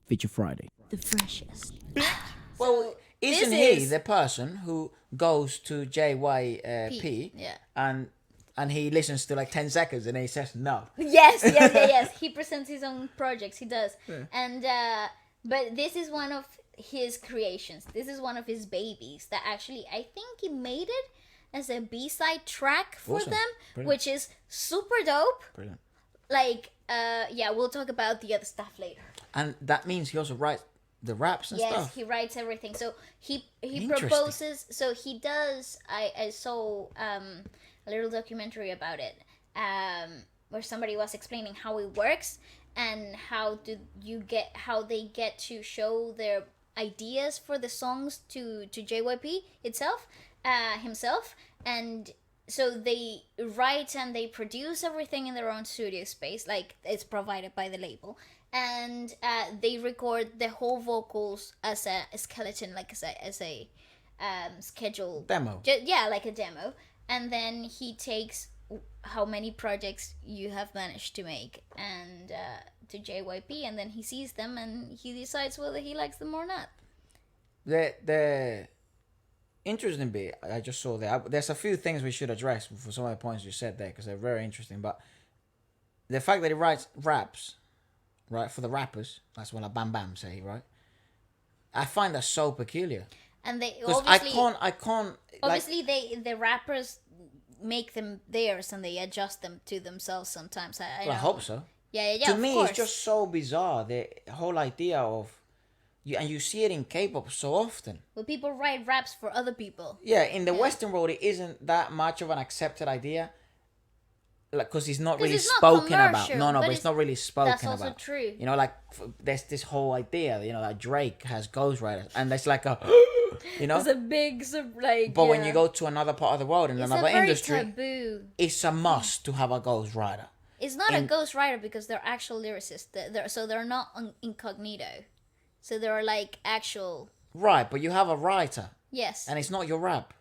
Feature Friday. The freshest. Well, isn't he the person who goes to JYP Yeah. and he listens to like 10 seconds and then he says no? Yes. He presents his own projects. He does. Yeah. And but this is one of his creations. This is one of his babies that actually I think he made it as a B-side track for them, brilliant. Which is super dope. Brilliant. Like, yeah, we'll talk about the other stuff later. And that means he also writes the raps and stuff. Yes, he writes everything. So he proposes. So he does. I saw a little documentary about it, where somebody was explaining how it works and how they get to show their ideas for the songs to JYP itself, himself, and so they write and they produce everything in their own studio space, like it's provided by the label. And they record the whole vocals as a skeleton, like as a schedule demo. Like a demo. And then he takes how many projects you have managed to make and to JYP, and then he sees them and he decides whether he likes them or not. The interesting bit I just saw there. There's a few things we should address for some of the points you said there because they're very interesting. But the fact that he writes raps. Right, for the rappers, that's what a Bam Bam say, right? I find that so peculiar. And they obviously I can't. Obviously, the rappers make them theirs and they adjust them to themselves sometimes. I hope so. Yeah. To me, it's just so bizarre the whole idea of you, and you see it in K-pop so often. Well, people write raps for other people. Yeah, in the Western world, it isn't that much of an accepted idea. Like, because it's not really spoken about. No, but it's not really spoken about. That's also true. You know, like there's this whole idea, you know, that Drake has ghostwriters, and there's like a, you know, it's a big like. But when you go to another part of the world in another industry, taboo. It's a must to have a ghostwriter. It's not a ghostwriter because they're actual lyricists. They're not incognito, so they're like actual. Right, but you have a writer. Yes. And it's not your rap,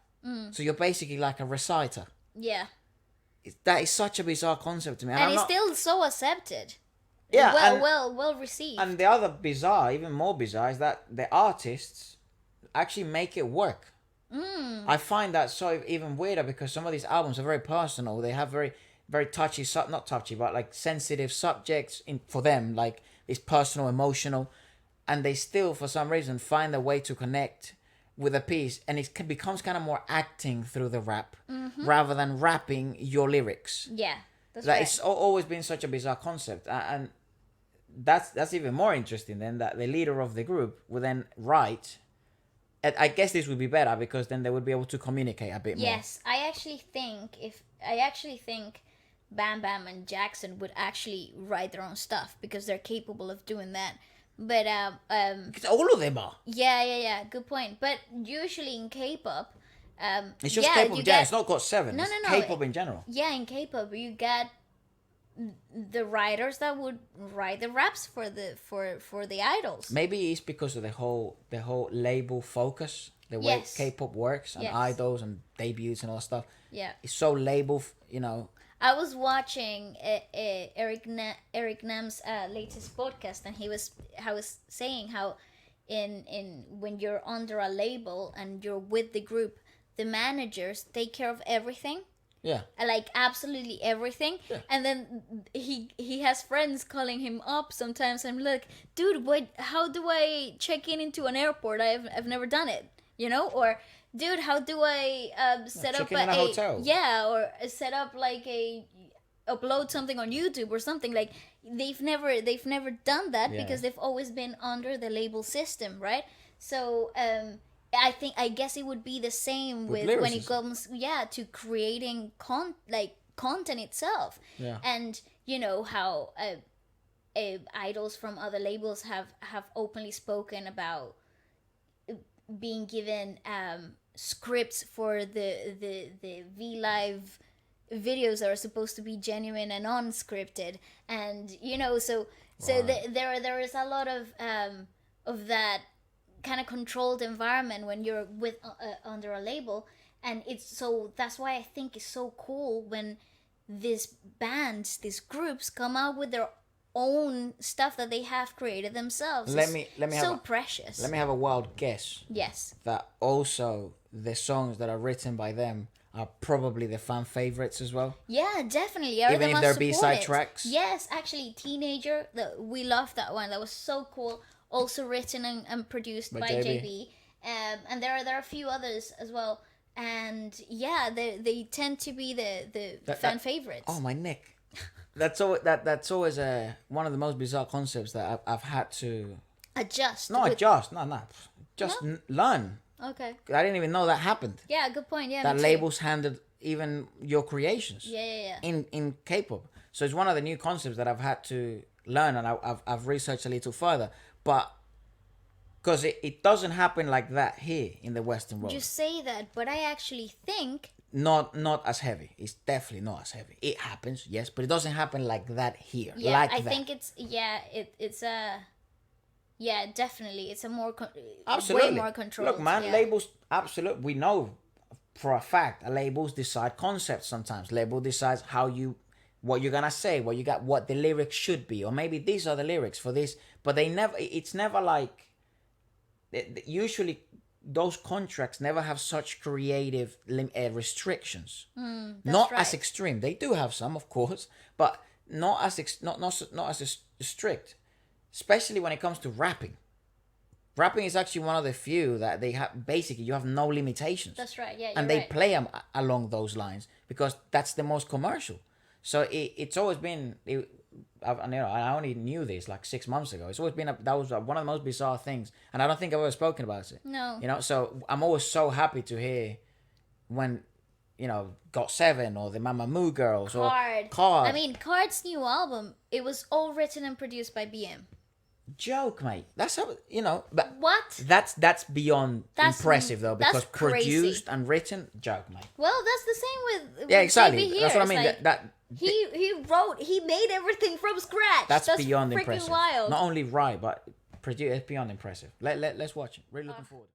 so you're basically like a reciter. Yeah. That is such a bizarre concept to me. And it's still so accepted. Yeah. Well received. And the other bizarre, even more bizarre, is that the artists actually make it work. I find that so even weirder because some of these albums are very personal. They have very, very touchy, not touchy, but like sensitive subjects for them. Like it's personal, emotional. And they still, for some reason, find a way to connect with a piece, and it becomes kind of more acting through the rap rather than rapping your lyrics. Yeah, that's right. It's always been such a bizarre concept, and that's even more interesting than that the leader of the group would then write. And I guess this would be better because then they would be able to communicate a bit more. Yes, I actually think Bam Bam and Jackson would actually write their own stuff because they're capable of doing that. But because all of them are. Yeah. Good point. But usually in K-pop, it's just K-pop in general. It's not got seven. No. K-pop in general. Yeah, in K-pop you get the writers that would write the raps for the idols. Maybe it's because of the whole label focus, the way K-pop works and idols and debuts and all that stuff. Yeah, it's so label. You know. I was watching Eric Nam's latest podcast, and he was saying how in when you're under a label and you're with the group, the managers take care of everything. Yeah. Like absolutely everything. Yeah. And then he has friends calling him up sometimes. I'm like, dude, how do I check into an airport? I've never done it, you know? Or dude, how do I set up a hotel? Yeah, or set up like upload something on YouTube or something. Like they've never done that because they've always been under the label system, right? So I guess it would be the same with when it comes to creating content itself. Yeah. And you know how idols from other labels have openly spoken about being given scripts for the V Live videos that are supposed to be genuine and unscripted, and you know, so there is a lot of that kind of controlled environment when you're with under a label, and that's why I think it's so cool when these bands, these groups come out with their own stuff that they have created themselves. Let me so precious. Let me have a wild guess. Yes. That also the songs that are written by them are probably the fan favorites as well. Yeah, definitely. Even if they're B-side tracks. Yes, actually, Teenager. We loved that one. That was so cool. Also written and produced by JB. And there are a few others as well. And yeah, they tend to be the fan favorites. Oh, my neck. That's always one of the most bizarre concepts that I've had to adjust. Just learn. Okay. I didn't even know that happened. Yeah, good point. Yeah, that labels handled even your creations. Yeah. In K-pop, so it's one of the new concepts that I've had to learn, and I've researched a little further, but because it doesn't happen like that here in the Western world. You say that, but I actually think not as heavy. It's definitely not as heavy. It happens, yes, but it doesn't happen like that here. Yeah, like I think it's definitely it's a more absolutely way more controlled. Look, man, labels absolutely. We know for a fact labels decide concepts sometimes. Label decides what you're gonna say, what the lyrics should be, or maybe these are the lyrics for this. But it's never like. Usually, those contracts never have such creative restrictions. Not right. as extreme. They do have some, of course, but not as strict. Especially when it comes to rapping. Rapping is actually one of the few that they have. Basically, you have no limitations. That's right. Yeah, and they play them along those lines because that's the most commercial. So it's always been. I only knew this like 6 months ago. It's always been that was one of the most bizarre things, and I don't think I've ever spoken about it. No. So I'm always so happy to hear when, GOT7 or the Mamamoo Girls or Card. I mean, Card's new album. It was all written and produced by BM. Joke, mate. That's how But what? That's beyond impressive though, because produced and written, joke, mate. Well, that's the same with exactly. Here. That's what I mean. Like, he made everything from scratch. That's beyond impressive. Wild. Not only right, but it's beyond impressive. Let's watch it. Really looking forward.